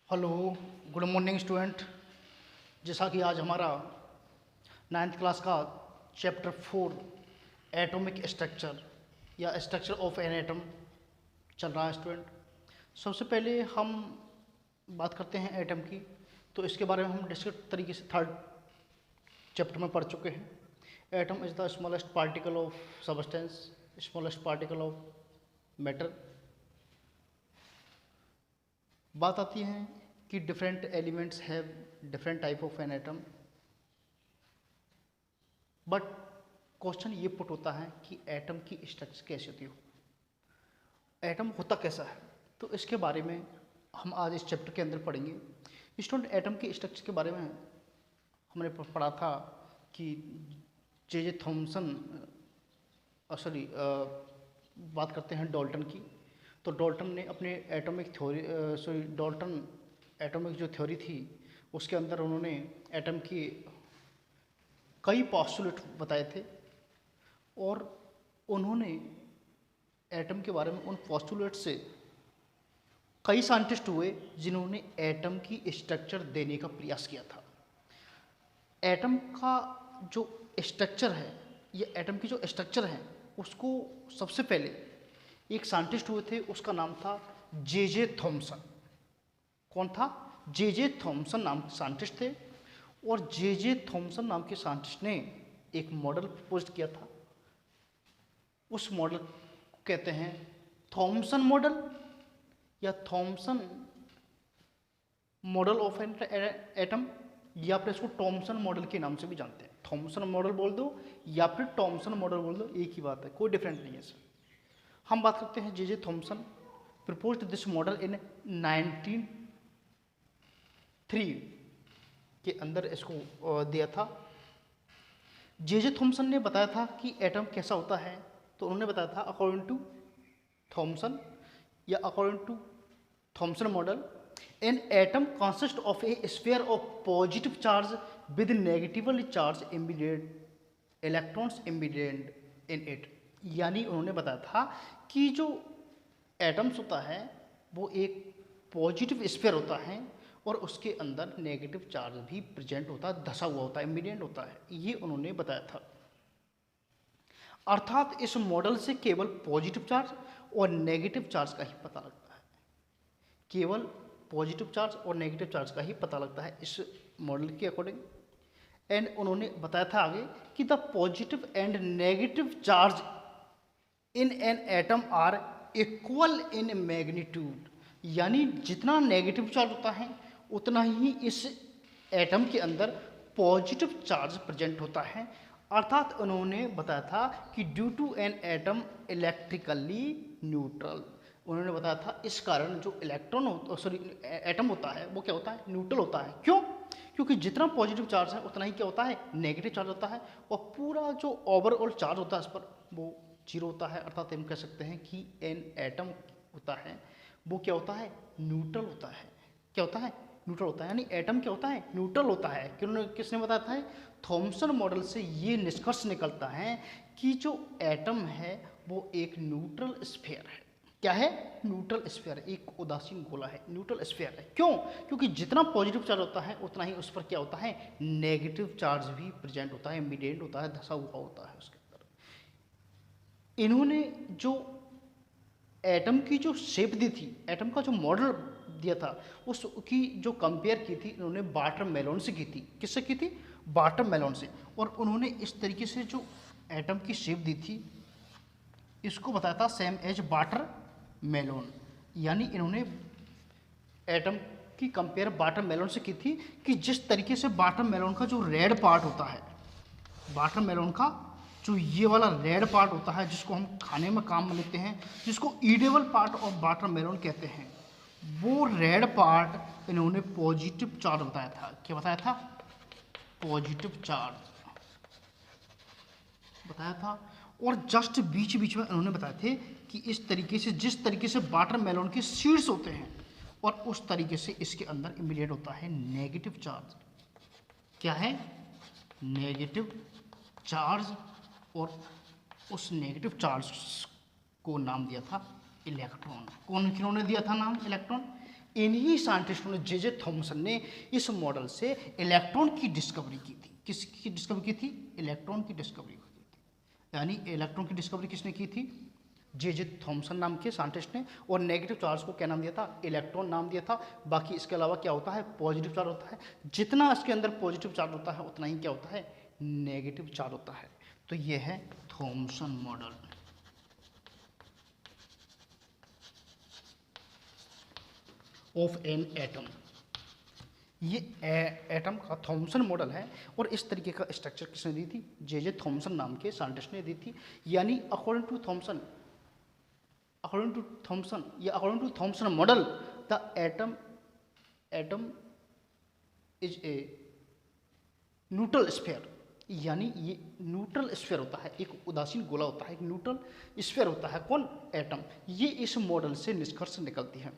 Hello, good morning student. जैसा कि आज हमारा 9th क्लास का चैप्टर 4 एटॉमिक स्ट्रक्चर या स्ट्रक्चर ऑफ एन एटम चल रहा है स्टूडेंट। सबसे पहले हम बात करते हैं एटम की, तो इसके बारे में हम डिस्कस तरीके से 3rd चैप्टर में पढ़ चुके हैं। Atom is the smallest particle of substance, smallest particle of matter. बात आती है कि different elements have different type of an atom, but question ये पुट होता है कि एटम की स्ट्रक्चर कैसी होती हो, एटम होता कैसा है। तो इसके बारे में हम आज इस चैप्टर के अंदर पढ़ेंगे। स्टूडेंट, एटम की स्ट्रक्चर के बारे में हमने पढ़ा था कि जे थॉमसन बात करते हैं डाल्टन की। तो डाल्टन ने अपने डाल्टन एटॉमिक जो थ्योरी थी उसके अंदर उन्होंने एटम की कई पोस्टुलेट बताए थे, और उन्होंने एटम के बारे में उन पोस्टुलेट से कई साइंटिस्ट हुए जिन्होंने एटम की स्ट्रक्चर देने का प्रयास किया था। एटम का जो स्ट्रक्चर है, ये एटम की जो स्ट्रक्चर है उसको सबसे पहले एक साइंटिस्ट हुए थे, उसका नाम था जे थॉमसन। कौन था? जे थॉमसन नाम के साइंटिस्ट थे, और जे थॉमसन नाम के साइंटिस्ट ने एक मॉडल प्रपोज किया था। उस मॉडल को कहते हैं थॉमसन मॉडल या Thompson model of an atom, या फिर इसको टॉमसन मॉडल के नाम से भी जानते हैं। थॉमसन मॉडल बोल दो या फिर टॉमसन मॉडल बोल दो, एक ही बात है, कोई डिफरेंट नहीं है सर। हम बात करते हैं J Thomson proposed this model in 1903 के अंदर इसको दिया था। जे थॉमसन ने बताया था कि एटम कैसा होता है। तो उन्होंने बताया था अकॉर्डिंग टू थॉमसन या according to Thomson model, an atom consist of a sphere of positive charge with negatively charged immediate electrons immediate in it. यानी उन्होंने बताया था कि जो एटम्स होता है वो एक पॉजिटिव स्फीयर होता है और उसके अंदर नेगेटिव चार्ज भी प्रेजेंट होता है, धसा हुआ होता है, इमीडिएट होता है, ये उन्होंने बताया था। अर्थात इस मॉडल से केवल पॉजिटिव चार्ज और नेगेटिव चार्ज का ही पता लगता है, केवल पॉजिटिव चार्ज और नेगेटिव चार्ज का ही पता लगता है इस मॉडल के अकॉर्डिंग। एंड उन्होंने बताया था आगे कि the positive and negative charge in an atom are equal in magnitude. यानी जितना नेगेटिव चार्ज होता है उतना ही इस एटम के अंदर पॉजिटिव चार्ज प्रेजेंट होता है। अर्थात उन्होंने बताया था कि due to an atom electrically neutral, उन्होंने बताया था इस कारण जो एटम होता है वो क्या होता है? न्यूट्रल होता है। क्यों? क्योंकि जितना पॉजिटिव चार्ज है उतना ही क्या होता है? नेगेटिव चार्ज होता है, और पूरा जो ओवरऑल चार्ज होता है इस पर वो 0 होता है। अर्थात हम कह सकते हैं कि एन एटम होता है वो क्या होता है? न्यूट्रल होता है। क्या होता है? न्यूट्रल होता है। यानी एटम क्या होता है? न्यूट्रल होता है। किसने बताया था? थॉमसन मॉडल से ये निष्कर्ष निकलता है कि जो एटम है वो एक न्यूट्रल स्फीयर है। क्या है? न्यूट्रल स्फीयर, एक उदासीन गोला है, न्यूट्रल स्फीयर है। क्यों? क्योंकि जितना पॉजिटिव चार्ज होता है उतना ही उस पर क्या होता है? नेगेटिव चार्ज भी प्रेजेंट होता है, इमीडिएट होता है, धसा हुआ होता है उसके अंदर। इन्होंने जो एटम की जो शेप दी थी, एटम का जो मॉडल दिया था, उसकी जो कंपेयर की थी इन्होंने वाटरमेलन से की थी। किससे की थी? वाटरमेलन से। और उन्होंने इस तरीके से जो एटम की शेप दी थी इसको बताया था सेम एज वाटरमेलन। यानी इन्होंने एटम की कंपेयर वाटरमेलन से की थी कि जिस तरीके से वाटरमेलन का जो रेड पार्ट होता है, वाटरमेलन का जो ये वाला रेड पार्ट होता है जिसको हम खाने में काम में लेते हैं, जिसको ईडेबल पार्ट ऑफ वाटरमेलन कहते हैं, वो रेड पार्ट इन्होंने पॉजिटिव चार्ज बताया था। क्या बताया था? पॉजिटिव चार्ज बताया था। और जस्ट बीच बीच में उन्होंने बताए थे कि इस तरीके से, जिस तरीके से वाटरमेलन के सीड्स होते हैं, और उस तरीके से इसके अंदर इमीडिएट होता है नेगेटिव चार्ज। क्या है? Negative charge. और उस नेगेटिव चार्ज को नाम दिया था इलेक्ट्रॉन। किन्होंने दिया था नाम? इलेक्ट्रॉन। इन्हीं साइंटिस्टों ने जे थॉमसन ने इस मॉडल से इलेक्ट्रॉन की डिस्कवरी की थी। किसकी डिस्कवरी की थी? इलेक्ट्रॉन की डिस्कवरी की थी। यानी इलेक्ट्रॉन की डिस्कवरी किसने की थी? जे थॉमसन नाम के साइंटिस्ट ने। और नेगेटिव चार्ज को क्या नाम दिया था? इलेक्ट्रॉन नाम दिया था। बाकी इसके अलावा क्या होता है? पॉजिटिव चार्ज होता है। जितना इसके अंदर पॉजिटिव चार्ज होता है उतना ही क्या होता है? नेगेटिव चार्ज होता है। तो ये है Thompson model. Of an atom, ये एटम का थॉमसन मॉडल है। और इस तरीके का स्ट्रक्चर किसने दी थी? जे थॉमसन नाम के साइंटिस्ट ने दी थी। यानी अकॉर्डिंग टू थॉमसन या according to Thomson model, the atom is a neutral sphere. यानी ये न्यूट्रल स्फीयर होता है, एक उदासीन गोला होता है, एक न्यूट्रल स्फीयर होता है। कौन? एटम। ये इस मॉडल से निष्कर्ष निकलती है।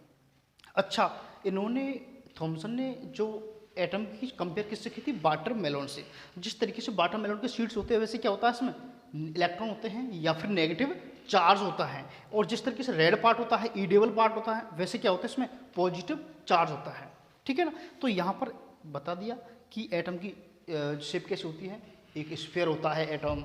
अच्छा, इन्होंने थॉमसन ने जो एटम की कंपेयर किससे की थी? वाटरमेलन से। जिस तरीके से वाटरमेलन के सीड्स होते हैं वैसे क्या होता है इसमें? इलेक्ट्रॉन होते हैं या फिर नेगेटिव चार्ज होता है। और जिस तरीके से रेड पार्ट होता है, ईडेबल पार्ट होता है, वैसे क्या होता है इसमें? पॉजिटिव चार्ज होता है। ठीक है ना? तो यहाँ पर बता दिया कि एटम की शेप कैसे होती है। एक स्फीयर होता है एटम।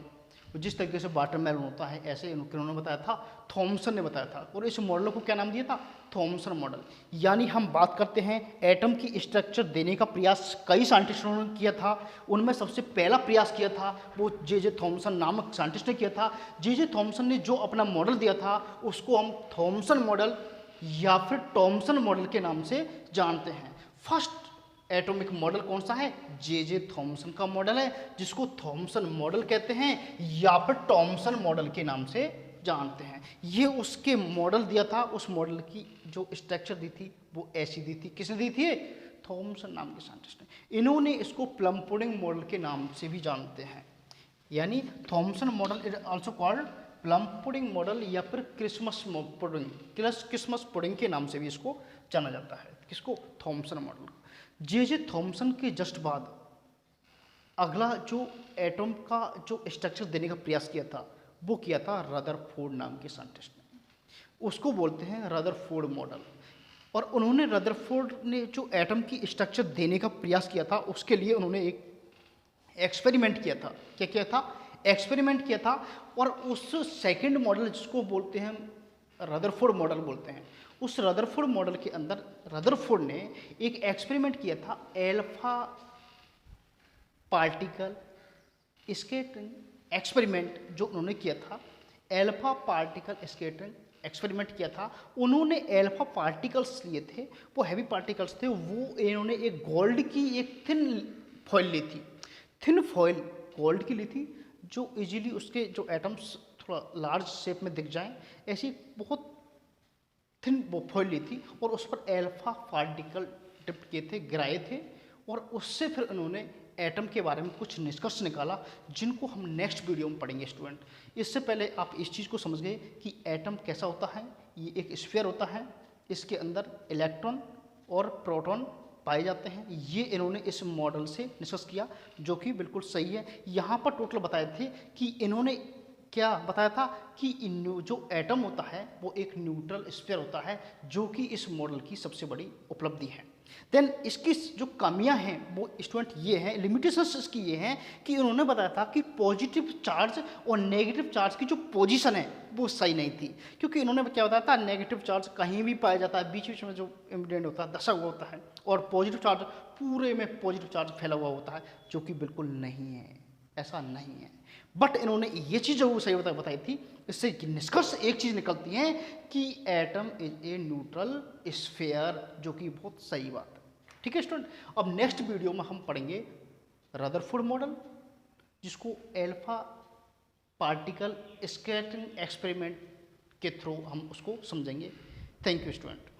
जिस तरीके से वाटरमेलन होता है ऐसे इन्होंने बताया था, थॉमसन ने बताया था। और इस मॉडल को क्या नाम दिया था? Thompson model. यानी हम बात करते हैं एटम की स्ट्रक्चर देने का प्रयास कई साइंटिस्टों ने किया था। उनमें सबसे पहला प्रयास किया था वो जे थॉमसन नामक साइंटिस्ट ने किया था। जे थॉमसन ने जो अपना मॉडल दिया था उसको हम थॉमसन मॉडल या फिर टॉमसन मॉडल के नाम से जानते हैं। फर्स्ट एटॉमिक मॉडल कौन सा है? जे थॉमसन का मॉडल है, जिसको थॉमसन मॉडल कहते हैं या फिर टॉमसन मॉडल के नाम से जानते हैं। ये उसके मॉडल दिया था। उस मॉडल की जो स्ट्रक्चर दी थी वो ऐसी दी थी। किसने दी थी? थॉमसन नाम के साइंटिस्ट ने। इन्होंने इसको प्लम पुडिंग मॉडल के नाम से भी जानते हैं। यानी Thompson model is also called plum pudding model या फिर क्रिसमस पुडिंग के नाम से भी इसको जाना जाता है। किसको? Thompson model. जे थॉमसन के जस्ट बाद अगला जो एटम का जो स्ट्रक्चर देने का प्रयास किया था वो किया था रदरफोर्ड नाम के साइंटिस्ट ने। उसको बोलते हैं रदरफोर्ड मॉडल। और उन्होंने रदरफोर्ड ने जो एटम की स्ट्रक्चर देने का प्रयास किया था उसके लिए उन्होंने एक एक्सपेरिमेंट किया था। क्या किया था? एक्सपेरिमेंट किया था। और उस सेकंड मॉडल जिसको बोलते हैं रदरफोर्ड मॉडल बोलते हैं, उस रदरफोर्ड मॉडल के अंदर रदरफोर्ड ने एक एक्सपेरिमेंट किया था एल्फा पार्टिकल स्कैटरिंग एक्सपेरिमेंट। जो उन्होंने किया था एल्फा पार्टिकल स्कैटरिंग एक्सपेरिमेंट किया था। उन्होंने एल्फा पार्टिकल्स लिए थे, वो हैवी पार्टिकल्स थे। वो इन्होंने एक गोल्ड की एक थिन फॉइल ली थी। थिन फॉइल गोल्ड की ली थी जो इजीली उसके जो एटम्स थोड़ा लार्ज शेप में दिख जाएं, ऐसी बहुत थिन फॉइल ली थी। और उस पर एल्फा पार्टिकल डिप किए थे, गिराए थे। और उससे फिर उन्होंने एटम के बारे में कुछ निष्कर्ष निकाला जिनको हम नेक्स्ट वीडियो में पढ़ेंगे स्टूडेंट। इससे पहले आप इस चीज़ को समझ गए कि एटम कैसा होता है। ये एक स्फीयर होता है, इसके अंदर इलेक्ट्रॉन और प्रोटॉन पाए जाते हैं। ये इन्होंने इस मॉडल से निष्कर्ष किया जो कि बिल्कुल सही है। यहाँ पर टोटल बताए थे कि इन्होंने क्या बताया था कि जो एटम होता है वो एक न्यूट्रल स्फीयर होता है, जो कि इस मॉडल की सबसे बड़ी उपलब्धि है। देन इसकी जो कमियां हैं वो स्टूडेंट ये हैं, लिमिटेशंस इसकी ये हैं कि उन्होंने बताया था कि पॉजिटिव चार्ज और नेगेटिव चार्ज की जो पोजीशन है वो सही नहीं थी। क्योंकि इन्होंने क्या बताया था, नेगेटिव चार्ज कहीं भी पाया जाता है, बीच बीच में जो इमिडेंट होता है दशा हुआ होता है, और पॉजिटिव चार्ज पूरे में पॉजिटिव चार्ज फैला हुआ होता है, जो कि बिल्कुल नहीं है, ऐसा नहीं है। बट इन्होंने ये चीज़ जो सही बताई थी, इससे निष्कर्ष एक चीज़ निकलती है कि atom is a neutral sphere, जो कि बहुत सही बात है। ठीक है स्टूडेंट, अब नेक्स्ट वीडियो में हम पढ़ेंगे रदरफोर्ड मॉडल, जिसको एल्फा पार्टिकल स्कैटरिंग एक्सपेरिमेंट के थ्रू हम उसको समझेंगे। Thank you student.